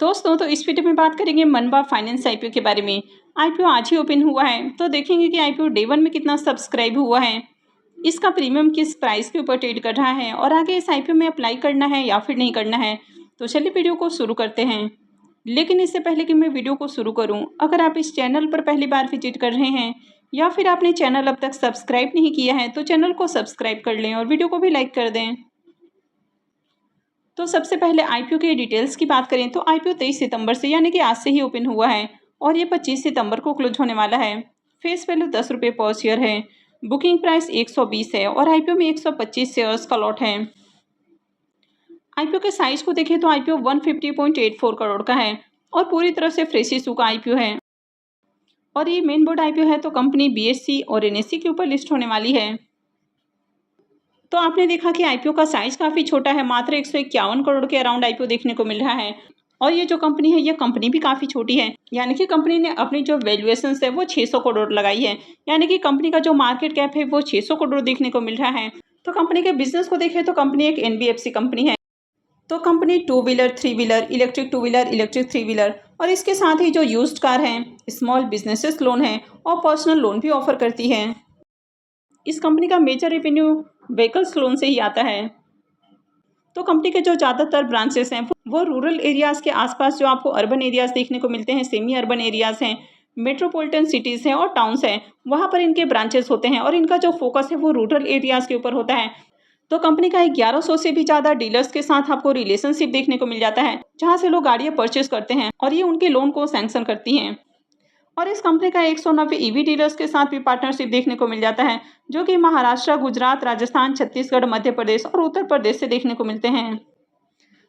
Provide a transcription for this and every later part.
दोस्तों तो इस वीडियो में बात करेंगे मनबा फाइनेंस आईपीओ के बारे में। आईपीओ आज ही ओपन हुआ है तो देखेंगे कि आईपीओ डे 1 में कितना सब्सक्राइब हुआ है, इसका प्रीमियम किस प्राइस के ऊपर ट्रेड कर रहा है और आगे इस आईपीओ में अप्लाई करना है या फिर नहीं करना है। तो चलिए वीडियो को शुरू करते हैं। लेकिन इससे पहले कि मैं वीडियो को शुरू करूँ, अगर आप इस चैनल पर पहली बार विजिट कर रहे हैं या फिर आपने चैनल अब तक सब्सक्राइब नहीं किया है तो चैनल को सब्सक्राइब कर लें और वीडियो को भी लाइक कर दें। तो सबसे पहले आईपीओ के डिटेल्स की बात करें तो आईपीओ 23 सितंबर से यानी कि आज से ही ओपन हुआ है और ये 25 सितंबर को क्लोज होने वाला है। फेस वैल्यू 10 रुपये पर शेयर है। बुकिंग प्राइस 120 है और आईपीओ में 125 शेयर्स का लॉट है। आईपीओ के साइज को देखें तो आईपीओ 150.84 करोड़ का है और पूरी तरह से फ्रेश इशू का आईपीओ है और ये मेन बोर्ड आईपीओ है तो कंपनी बीएससी और एनएससी के ऊपर लिस्ट होने वाली है। तो आपने देखा कि आईपीओ का साइज काफ़ी छोटा है, मात्र 151 करोड़ के अराउंड आईपीओ देखने को मिल रहा है और ये जो कंपनी है ये कंपनी भी काफ़ी छोटी है, यानी कि कंपनी ने अपनी जो वैल्यूएशन है वो 600 करोड़ लगाई है, यानी कि कंपनी का जो मार्केट कैप है वो 600 करोड़ देखने को मिल रहा है। तो कंपनी के बिजनेस को देखें तो कंपनी एक एनबीएफसी कंपनी है। तो company 2 wheeler 3 wheeler electric 2 wheeler electric 3 wheeler और इसके साथ ही जो यूज्ड कार हैं, स्मॉल बिजनेसेस लोन है और पर्सनल लोन भी ऑफर करती है। इस कंपनी का मेजर रेवेन्यू व्हीकल्स लोन से ही आता है। तो कंपनी के जो ज़्यादातर ब्रांचेस हैं वो रूरल एरियाज़ के आसपास जो आपको अर्बन एरियाज़ देखने को मिलते हैं, सेमी अर्बन एरियाज़ हैं, मेट्रोपॉलिटन सिटीज़ हैं और टाउन्स हैं, वहाँ पर इनके ब्रांचेस होते हैं और इनका जो फोकस है वो रूरल एरियाज़ के ऊपर होता है। तो कंपनी का 1100 से भी ज़्यादा डीलर्स के साथ आपको रिलेशनशिप देखने को मिल जाता है, जहाँ से लोग गाड़ियाँ परचेस करते हैं और ये उनके लोन को सैंक्शन करती हैं। और इस कंपनी का 190 ईवी डीलर्स के साथ भी पार्टनरशिप देखने को मिल जाता है, जो कि महाराष्ट्र, गुजरात, राजस्थान, छत्तीसगढ़, मध्य प्रदेश और उत्तर प्रदेश से देखने को मिलते हैं।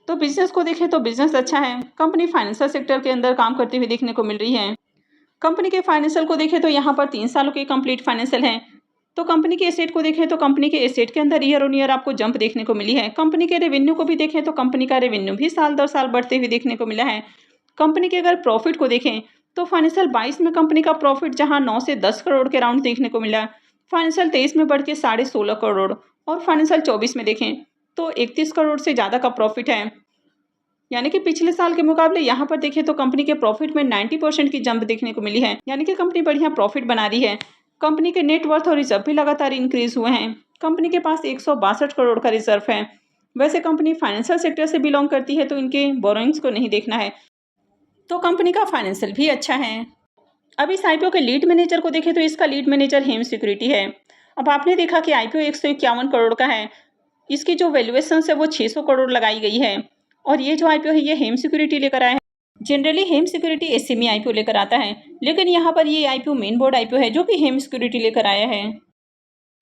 तो बिजनेस को देखें तो बिजनेस अच्छा है। कंपनी फाइनेंशियल सेक्टर के अंदर काम करती हुई देखने को मिल रही है। कंपनी के फाइनेंशियल को देखें तो यहाँ पर 3 सालों के कंप्लीट फाइनेंशियल है। तो कंपनी के एसेट को देखें तो कंपनी के एसेट के अंदर ईयर ऑन ईयर आपको जंप देखने को मिली है। कंपनी के रेवेन्यू को भी देखें तो कंपनी का रेवेन्यू भी साल दर साल बढ़ते हुए देखने को मिला है। कंपनी के अगर प्रॉफिट को देखें तो फाइनेंशियल 22 में कंपनी का प्रॉफिट जहां 9 से 10 करोड़ के राउंड देखने को मिला, फाइनेंशियल 23 में बढ़ के 16.5 करोड़ और फाइनेंशियल 24 में देखें तो 31 करोड़ से ज़्यादा का प्रॉफिट है, यानी कि पिछले साल के मुकाबले यहाँ पर देखें तो कंपनी के प्रॉफिट में 90% की जंप देखने को मिली है, यानी कि कंपनी बढ़िया प्रॉफिट बना रही है। कंपनी के नेटवर्थ और रिजर्व भी लगातार इंक्रीज हुए हैं। कंपनी के पास 162 करोड़ का रिजर्व है। वैसे कंपनी फाइनेंशियल सेक्टर से बिलोंग करती है तो इनके बोरोइंग्स को नहीं देखना है। तो कंपनी का फाइनेंशियल भी अच्छा है। अब इस आईपीओ के लीड मैनेजर को देखें तो इसका लीड मैनेजर हेम सिक्योरिटी है। अब आपने देखा कि आईपीओ 151 करोड़ का है, इसकी जो वैल्यूएशन है वो 600 करोड़ लगाई गई है और ये जो आईपीओ है ये हेम सिक्योरिटी लेकर आया है। जनरली हेम सिक्योरिटी एसएमई आईपीओ लेकर आता है, लेकिन यहाँ पर ये आईपीओ मेन बोर्ड आईपीओ है जो कि हेम सिक्योरिटी लेकर आया है।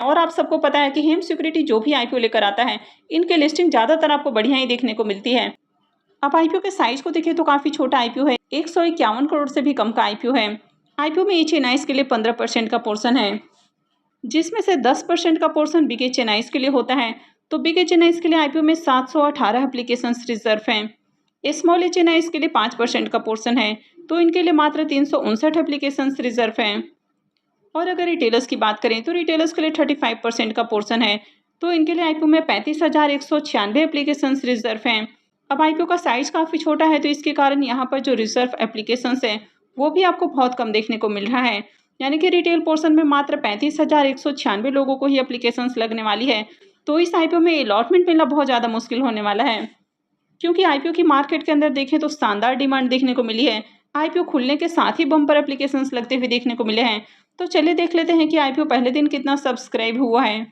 और आप सबको पता है कि हेम सिक्योरिटी जो भी आईपीओ लेकर आता है इनके लिस्टिंग ज़्यादातर आपको बढ़िया ही देखने को मिलती है। अब आईपीओ के साइज को देखें तो काफ़ी छोटा आईपीओ है, 151 करोड़ से भी कम का आईपीओ है। आईपीओ में एचएनआईज के लिए 15% का पोर्शन है, जिसमें से 10% का पोर्शन बिग एचएनआईज के लिए होता है। तो बिग एचएनआईज के लिए आईपीओ में 718 एप्लीकेशन रिजर्व हैं। स्मॉल एचएनआईज के लिए 5% का पोर्शन है, तो इनके लिए मात्र 359 एप्लीकेशन रिजर्व हैं। और अगर रिटेलर्स की बात करें तो रिटेलर्स के लिए 35% का पोर्शन है, तो इनके लिए आईपीओ में 35,196 एप्लीकेशन रिजर्व हैं। अब आईपीओ का साइज काफ़ी छोटा है तो इसके कारण यहाँ पर जो रिजर्व एप्लीकेशंस हैं वो भी आपको बहुत कम देखने को मिल रहा है, यानी कि रिटेल पोर्शन में मात्र 35,196 लोगों को ही एप्लीकेशंस लगने वाली है। तो इस आईपीओ में अलॉटमेंट मिलना बहुत ज़्यादा मुश्किल होने वाला है, क्योंकि आईपीओ की मार्केट के अंदर देखें तो शानदार डिमांड देखने को मिली है। आईपीओ खुलने के साथ ही बम्पर एप्लीकेशंस लगते हुए देखने को मिले हैं। तो चलिए देख लेते हैं कि आईपीओ पहले दिन कितना सब्सक्राइब हुआ है।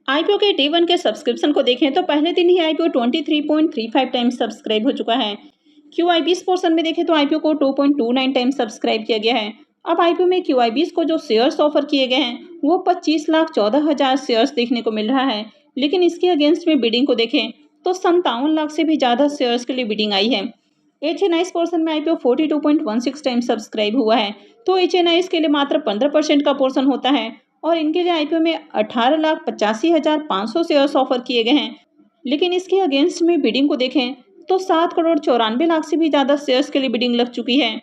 आईपीओ के डे 1 के सब्सक्रिप्शन को देखें तो पहले दिन ही आईपीओ 23.35 टाइम्स सब्सक्राइब हो चुका है। क्यूआईबीस पोर्शन में देखें तो आईपीओ को 2.29 टाइम्स सब्सक्राइब किया गया है। अब आईपीओ में क्यूआईबीस को जो शेयर्स ऑफर किए गए हैं वो 25,14,000 शेयर्स देखने को मिल रहा है, लेकिन इसके अगेंस्ट में बिडिंग को देखें तो 57 लाख से भी ज़्यादा शेयर्स के लिए बिडिंग आई है। एचएनआईज पोर्शन में आईपीओ 42.16 टाइम्स सब्सक्राइब हुआ है, तो एचएनआईज के लिए मात्र 15% का पोर्शन होता है और इनके लिए आईपीओ में 18,85,500 शेयर्स ऑफर किए गए हैं, लेकिन इसके अगेंस्ट में बिडिंग को देखें तो 7,94,00,000 से भी ज़्यादा शेयर्स के लिए बिडिंग लग चुकी है।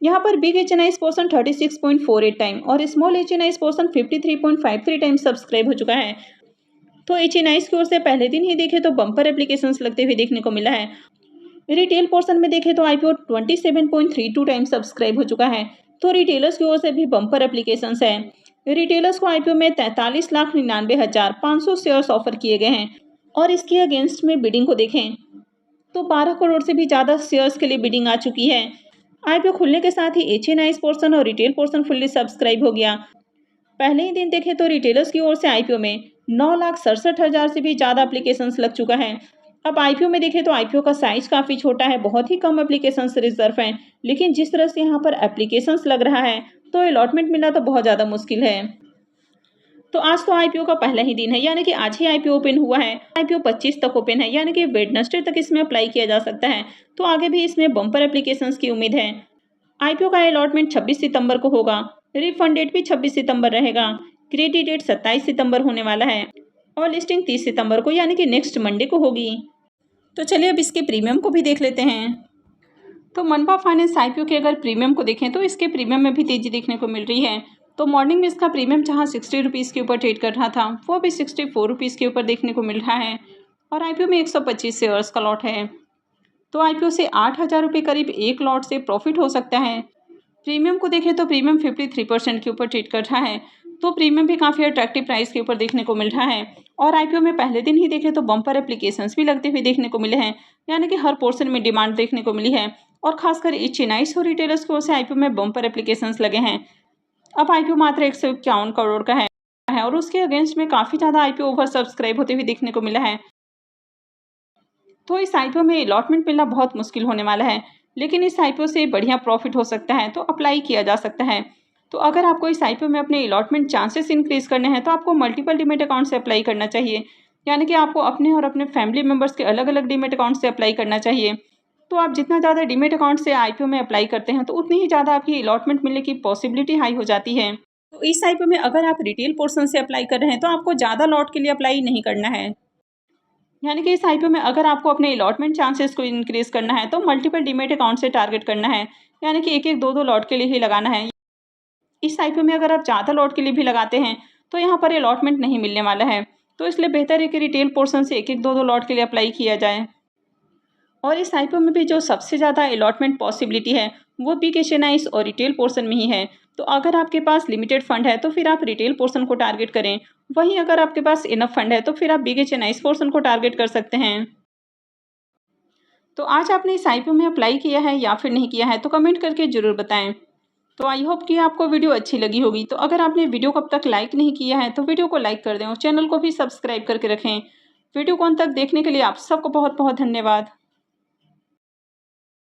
यहाँ पर बिग एचएनआईज पोर्शन 36.48 टाइम और स्मॉल एचएनआईज पोर्शन 53.53 टाइम सब्सक्राइब हो चुका है। तो एचएनआईज की ओर से पहले दिन ही देखें तो बम्पर एप्लीकेशंस लगते हुए देखने को मिला है रिटेल पोर्शन में देखें तो आईपीओ 27.32 टाइम्स सब्सक्राइब हो चुका है। तो रिटेलर्स की ओर से भी बम्पर एप्लीकेशंस है। रिटेलर्स को आईपीओ में 43,99,500 शेयर्स ऑफर किए गए हैं और इसके अगेंस्ट में बिडिंग को देखें तो 12 करोड़ से भी ज़्यादा शेयर्स के लिए बिडिंग आ चुकी है। आईपीओ खुलने के साथ ही एचएनआईस पोर्शन और रिटेल पोर्शन फुल्ली सब्सक्राइब हो गया। पहले ही दिन देखें तो रिटेलर्स की ओर से आईपीओ में 9,67,000 से भी ज़्यादा एप्लीकेशंस लग चुका है। अब आईपीओ में देखें तो आईपीओ का साइज काफ़ी छोटा है, बहुत ही कम एप्लीकेशंस रिजर्व हैं, लेकिन जिस तरह से यहाँ पर एप्लीकेशंस लग रहा है तो अलॉटमेंट मिलना तो बहुत ज़्यादा मुश्किल है। तो आज तो आईपीओ का पहला ही दिन है, यानी कि आज ही आईपीओ ओपन हुआ है। आईपीओ 25 तक ओपन है, यानी कि वेडनेसडे तक इसमें अप्लाई किया जा सकता है। तो आगे भी इसमें बम्पर एप्लीकेशंस की उम्मीद है। आईपीओ का अलॉटमेंट 26 सितंबर को होगा। रिफंड डेट भी 26 सितंबर रहेगा। क्रेडिट डेट 27 सितंबर होने वाला है और लिस्टिंग 30 सितंबर को, यानी कि नेक्स्ट मंडे को होगी। तो चलिए अब इसके प्रीमियम को भी देख लेते हैं। तो मनपा फाइनेंस आईपीओ के अगर प्रीमियम को देखें तो इसके प्रीमियम में भी तेजी देखने को मिल रही है। तो मॉर्निंग में इसका प्रीमियम जहां 60 रुपीज़ के ऊपर ट्रेड कर रहा था, वो अभी 64 रुपीज़ के ऊपर देखने को मिल रहा है और आईपीओ में 125 शेयर्स का लॉट है। तो आईपीओ से 8,000 रुपये करीब एक लॉट से प्रॉफिट हो सकता है। प्रीमियम को देखें तो प्रीमियम 53% के ऊपर ट्रेड कर रहा है। तो प्रीमियम भी काफ़ी अट्रैक्टिव प्राइस के ऊपर देखने को मिल रहा है और आईपीओ में पहले दिन ही देखें तो बम्पर एप्लीकेशंस भी लगते हुए देखने को मिले हैं, यानी कि हर पोर्शन में डिमांड देखने को मिली है और खासकर एचएनआईस और रिटेलर्स की ओर से आईपीओ में बम्पर एप्लीकेशंस लगे हैं। अब आईपीओ मात्र 151 करोड़ का है और उसके अगेंस्ट में काफ़ी ज़्यादा आईपीओ ओवर सब्सक्राइब होते हुए देखने को मिला है। तो इस आईपीओ में अलॉटमेंट मिलना बहुत मुश्किल होने वाला है, लेकिन इस आईपीओ से बढ़िया प्रॉफिट हो सकता है, तो अप्लाई किया जा सकता है। तो अगर आपको इस आईपीओ में अपने अलॉटमेंट चांसेस इंक्रीज करने हैं तो आपको मल्टीपल डीमेट अकाउंट से अप्लाई करना चाहिए, यानी कि आपको अपने और अपने फैमिली मेम्बर्स के अलग अलग डीमेट अकाउंट से अप्लाई करना चाहिए। तो आप जितना ज़्यादा डीमेट अकाउंट से आईपीओ में अप्लाई करते हैं तो उतनी ही ज़्यादा आपकी अलॉटमेंट मिलने की पॉसिबिलिटी हाई हो जाती है। तो इस आईपीओ में अगर आप रिटेल पोर्शन से अप्लाई कर रहे हैं तो आपको ज़्यादा लॉट के लिए अप्लाई नहीं करना है, यानी कि इस आईपीओ में अगर आपको अपने अलॉटमेंट चांसेस को इंक्रीज करना है तो मल्टीपल डीमेट अकाउंट से टारगेट करना है, यानी कि एक एक दो दो लॉट के लिए ही लगाना है। इस आईपीओ में अगर आप ज़्यादा लॉट के लिए भी लगाते हैं तो यहाँ पर अलॉटमेंट नहीं मिलने वाला है। तो इसलिए बेहतर है कि रिटेल पोर्शन से एक एक दो दो लॉट के लिए अप्लाई किया जाए। और इस आईपीओ में भी जो सबसे ज़्यादा अलॉटमेंट पॉसिबिलिटी है वो बीकेएसएनआईस और रिटेल पोर्शन में ही है। तो अगर आपके पास लिमिटेड फंड है तो फिर आप रिटेल पोर्शन को टारगेट करें, वहीं अगर आपके पास इनफ फंड है तो फिर आप बीकेएसएनआईस पोर्शन को टारगेट कर सकते हैं। तो आज आपने इस आईपीओ में अप्लाई किया है या फिर नहीं किया है तो कमेंट करके ज़रूर बताएं। तो आई होप कि आपको वीडियो अच्छी लगी होगी। तो अगर आपने वीडियो को अब तक लाइक नहीं किया है तो वीडियो को लाइक कर दें और चैनल को भी सब्सक्राइब करके रखें। वीडियो को अंत तक देखने के लिए आप सबको बहुत बहुत धन्यवाद।